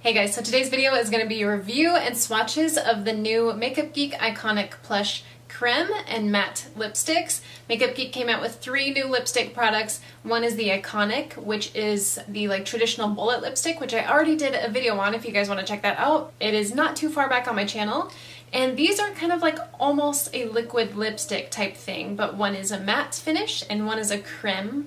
Hey guys, so today's video is going to be a review and swatches of the new Makeup Geek Iconic Plush Creme and Matte Lipsticks. Makeup Geek came out with 3 new lipstick products. One is the Iconic, which is the traditional bullet lipstick, which I already did a video on if you guys want to check that out. It is not too far back on my channel. And these are kind of like almost a liquid lipstick type thing, but one is a matte finish and one is a cream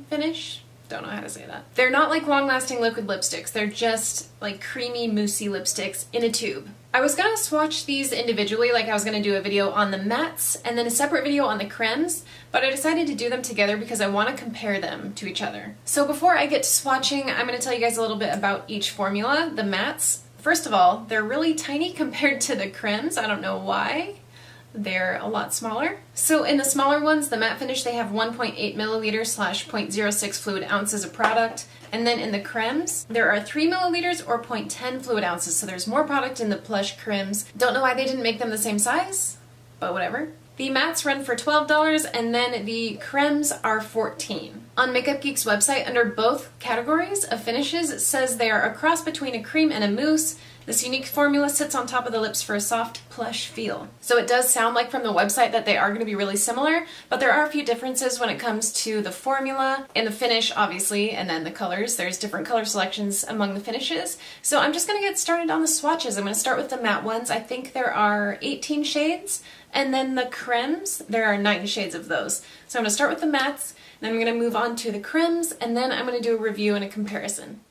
finish. Don't know how to say that. They're not like long-lasting liquid lipsticks. They're just like creamy, moussey lipsticks in a tube. I was gonna swatch these individually, like I was gonna do a video on the mattes and then a separate video on the cremes, but I decided to do them together because I want to compare them to each other. So before I get to swatching, I'm gonna tell you guys a little bit about each formula. The mattes, first of all, they're really tiny compared to the cremes. I don't know why. They're a lot smaller. So in the smaller ones, the matte finish, they have 1.8 milliliters / 0.06 fluid ounces of product. And then in the cremes, there are 3 milliliters or 0.10 fluid ounces. So there's more product in the Plush cremes. Don't know why they didn't make them the same size, but whatever. The mattes run for $12 and then the cremes are $14. On Makeup Geek's website, under both categories of finishes, it says they are a cross between a cream and a mousse. This unique formula sits on top of the lips for a soft, plush feel. So it does sound like from the website that they are going to be really similar, but there are a few differences when it comes to the formula and the finish, obviously, and then the colors. There's different color selections among the finishes. So I'm just going to get started on the swatches. I'm going to start with the matte ones. I think there are 18 shades, and then the cremes, there are 9 shades of those. So I'm going to start with the mattes, then I'm going to move on to the cremes, and then I'm going to do a review and a comparison.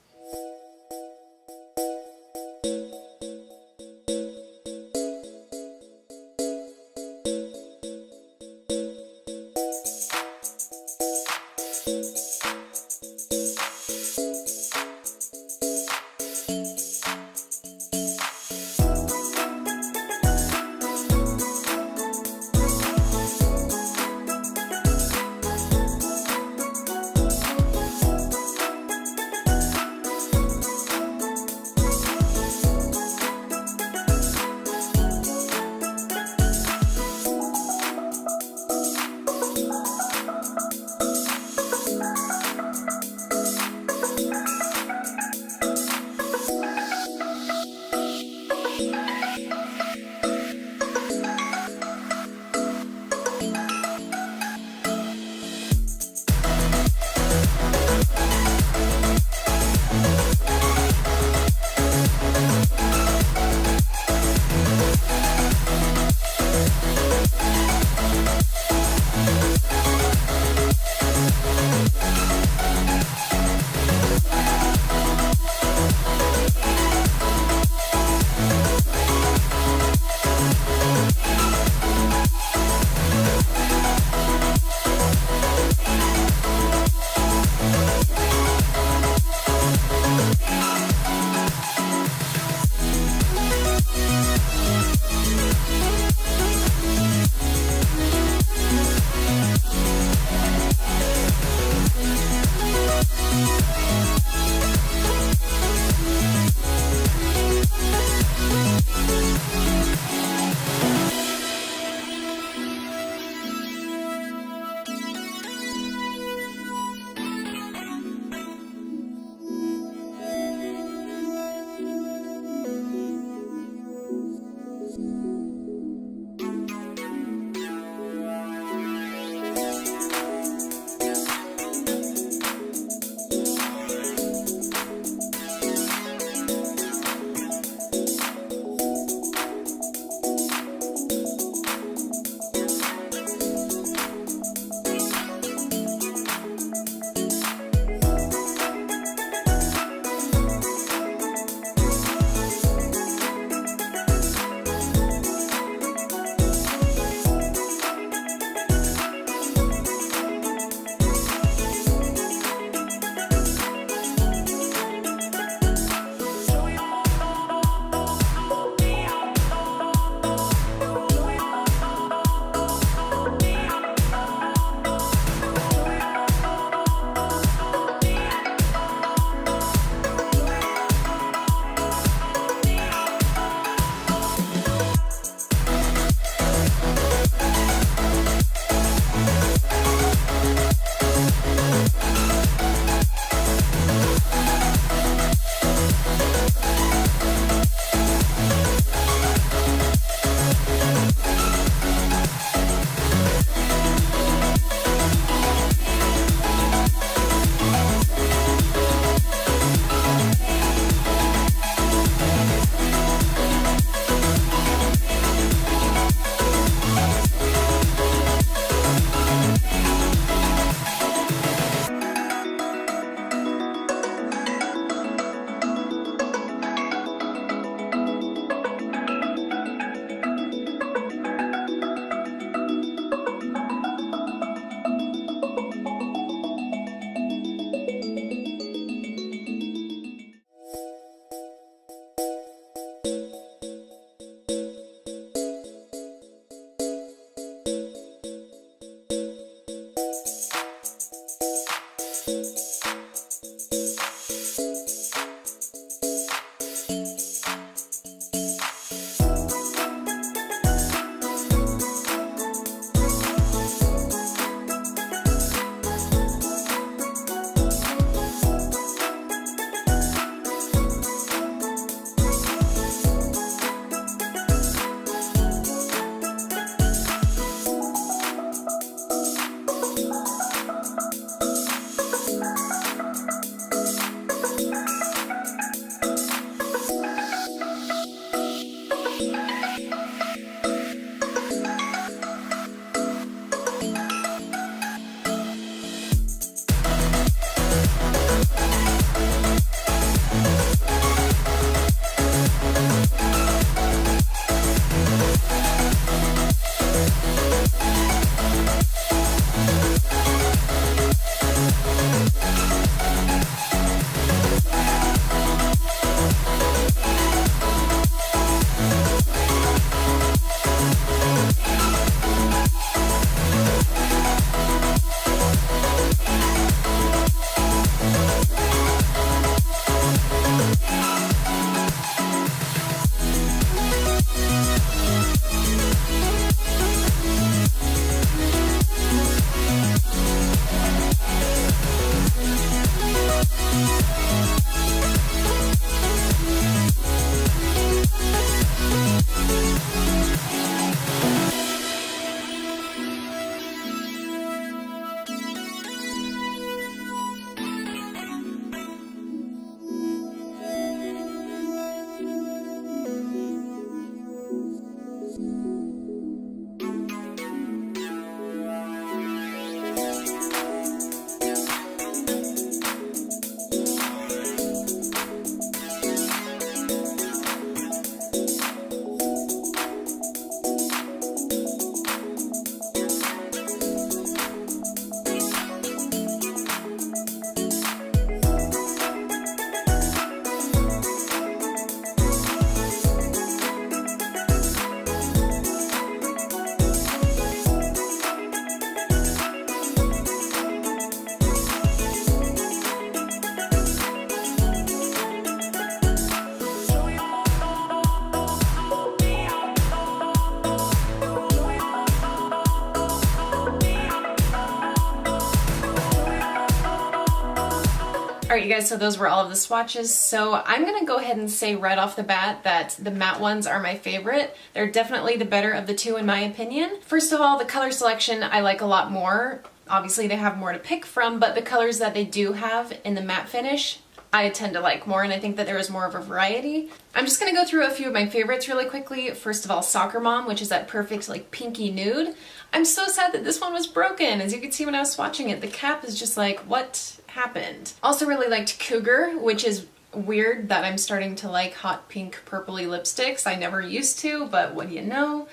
guys, so those were all of the swatches. So I'm gonna go ahead and say right off the bat that the matte ones are my favorite. They're definitely the better of the two in my opinion. First of all, the color selection I like a lot more. Obviously they have more to pick from, but the colors that they do have in the matte finish I tend to like more, and I think that there is more of a variety. I'm just gonna go through a few of my favorites really quickly. First of all, Soccer Mom, which is that perfect like pinky nude. I'm so sad that this one was broken. As you can see when I was swatching it, the cap is just like, what happened? Also really liked Cougar, which is weird that I'm starting to like hot pink purpley lipsticks. I never used to, but what do you know?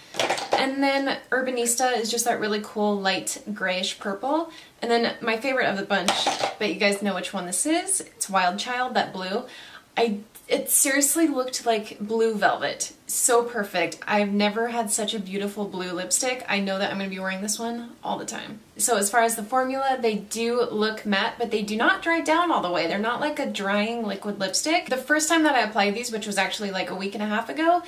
And then Urbanista is just that really cool light grayish purple. And then my favorite of the bunch, but you guys know which one this is. It's Wild Child, that blue. It seriously looked like blue velvet. So perfect. I've never had such a beautiful blue lipstick. I know that I'm going to be wearing this one all the time. So as far as the formula, they do look matte, but they do not dry down all the way. They're not like a drying liquid lipstick. The first time that I applied these, which was actually like a week and a half ago,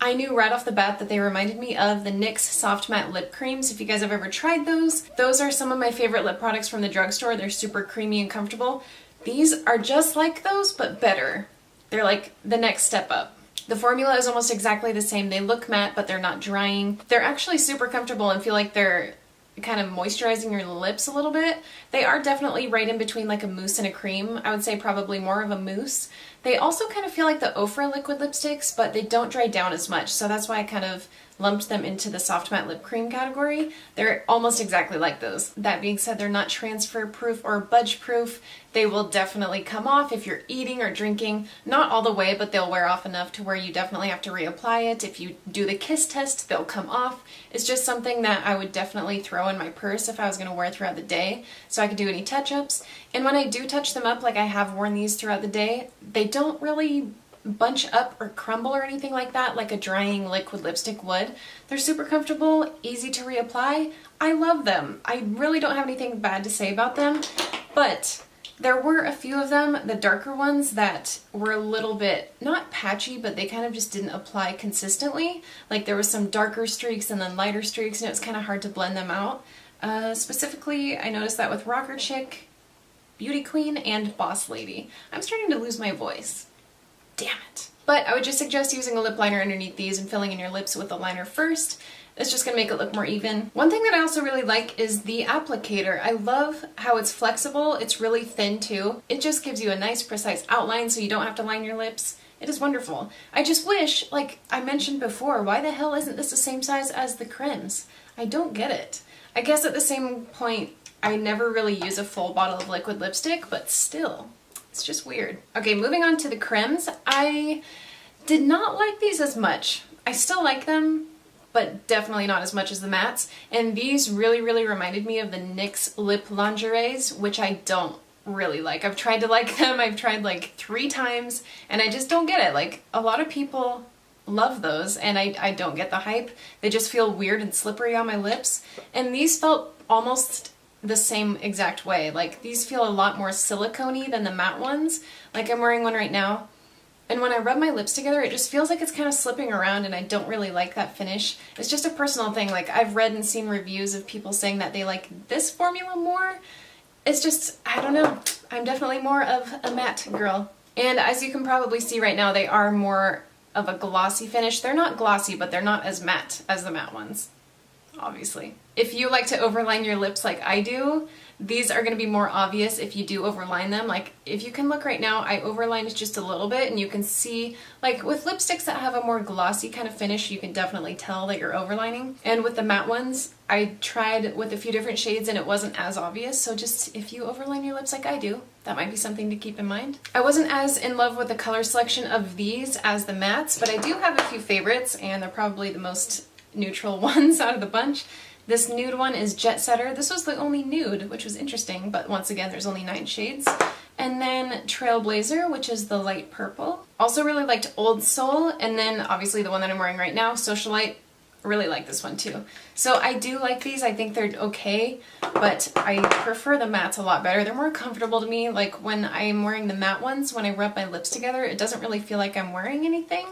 I knew right off the bat that they reminded me of the NYX Soft Matte Lip Creams. If you guys have ever tried those are some of my favorite lip products from the drugstore. They're super creamy and comfortable. These are just like those, but better. They're like the next step up. The formula is almost exactly the same. They look matte, but they're not drying. They're actually super comfortable and feel like they're kind of moisturizing your lips a little bit. They are definitely right in between like a mousse and a cream. I would say probably more of a mousse. They also kind of feel like the Ofra liquid lipsticks, but they don't dry down as much, so that's why I kind of lumped them into the soft matte lip cream category. They're almost exactly like those. That being said, they're not transfer proof or budge proof. They will definitely come off if you're eating or drinking. Not all the way, but they'll wear off enough to where you definitely have to reapply it. If you do the kiss test, they'll come off. It's just something that I would definitely throw in my purse if I was going to wear throughout the day, so I could do any touch-ups. And when I do touch them up, like I have worn these throughout the day, they don't really bunch up or crumble or anything like that like a drying liquid lipstick would. They're super comfortable, easy to reapply. I love them. I really don't have anything bad to say about them, but there were a few of them, the darker ones, that were a little bit, not patchy, but they kind of just didn't apply consistently. Like there was some darker streaks and then lighter streaks, and it was kind of hard to blend them out. Specifically, I noticed that with Rocker Chick, Beauty Queen, and Boss Lady. I'm starting to lose my voice. Damn it. But I would just suggest using a lip liner underneath these and filling in your lips with a liner first. It's just gonna make it look more even. One thing that I also really like is the applicator. I love how it's flexible. It's really thin too. It just gives you a nice precise outline so you don't have to line your lips. It is wonderful. I just wish, like I mentioned before, why the hell isn't this the same size as the Cremes? I don't get it. I guess at the same point, I never really use a full bottle of liquid lipstick, but still. It's just weird. Okay, moving on to the Cremes. I did not like these as much. I still like them, but definitely not as much as the mattes. And these really, really reminded me of the NYX Lip Lingeries, which I don't really like. I've tried to like them. I've tried like 3 times, and I just don't get it. Like, a lot of people love those, and I don't get the hype. They just feel weird and slippery on my lips. And these felt almost the same exact way. Like, these feel a lot more silicone-y than the matte ones. Like, I'm wearing one right now, and when I rub my lips together, it just feels like it's kind of slipping around, and I don't really like that finish. It's just a personal thing. Like, I've read and seen reviews of people saying that they like this formula more. It's just, I don't know. I'm definitely more of a matte girl. And as you can probably see right now, they are more of a glossy finish. They're not glossy, but they're not as matte as the matte ones, obviously. If you like to overline your lips like I do, these are going to be more obvious if you do overline them. Like, if you can look right now, I overlined just a little bit, and you can see, like, with lipsticks that have a more glossy kind of finish, you can definitely tell that you're overlining. And with the matte ones, I tried with a few different shades and it wasn't as obvious, so just if you overline your lips like I do, that might be something to keep in mind. I wasn't as in love with the color selection of these as the mattes, but I do have a few favorites, and they're probably the most neutral ones out of the bunch. This nude one is Jet Setter. This was the only nude, which was interesting, but once again, there's only 9 shades. And then Trailblazer, which is the light purple. Also really liked Old Soul, and then obviously the one that I'm wearing right now, Socialite. Really like this one too. So I do like these. I think they're okay, but I prefer the mattes a lot better. They're more comfortable to me. Like, when I'm wearing the matte ones, when I rub my lips together, it doesn't really feel like I'm wearing anything.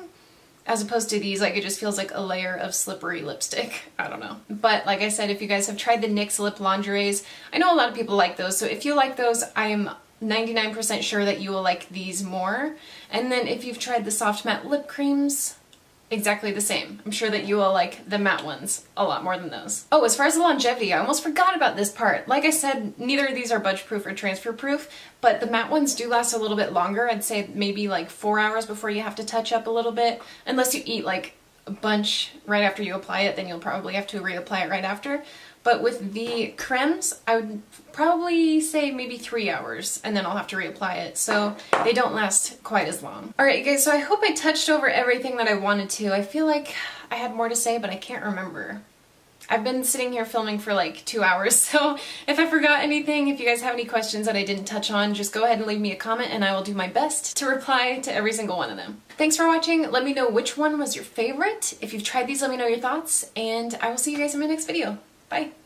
As opposed to these, like, it just feels like a layer of slippery lipstick. I don't know. But like I said, if you guys have tried the NYX Lip Lingeries, I know a lot of people like those, so if you like those, I am 99% sure that you will like these more. And then if you've tried the soft matte lip creams, exactly the same. I'm sure that you will like the matte ones a lot more than those. Oh, as far as the longevity, I almost forgot about this part. Like I said, neither of these are budge proof or transfer proof, but the matte ones do last a little bit longer. I'd say maybe like 4 hours before you have to touch up a little bit. Unless you eat like a bunch right after you apply it, then you'll probably have to reapply it right after. But with the cremes, I would probably say maybe 3 hours, and then I'll have to reapply it, so they don't last quite as long. Alright guys, so I hope I touched over everything that I wanted to. I feel like I had more to say, but I can't remember. I've been sitting here filming for like 2 hours, so if I forgot anything, if you guys have any questions that I didn't touch on, just go ahead and leave me a comment and I will do my best to reply to every single one of them. Thanks for watching. Let me know which one was your favorite. If you've tried these, let me know your thoughts, and I will see you guys in my next video. Bye!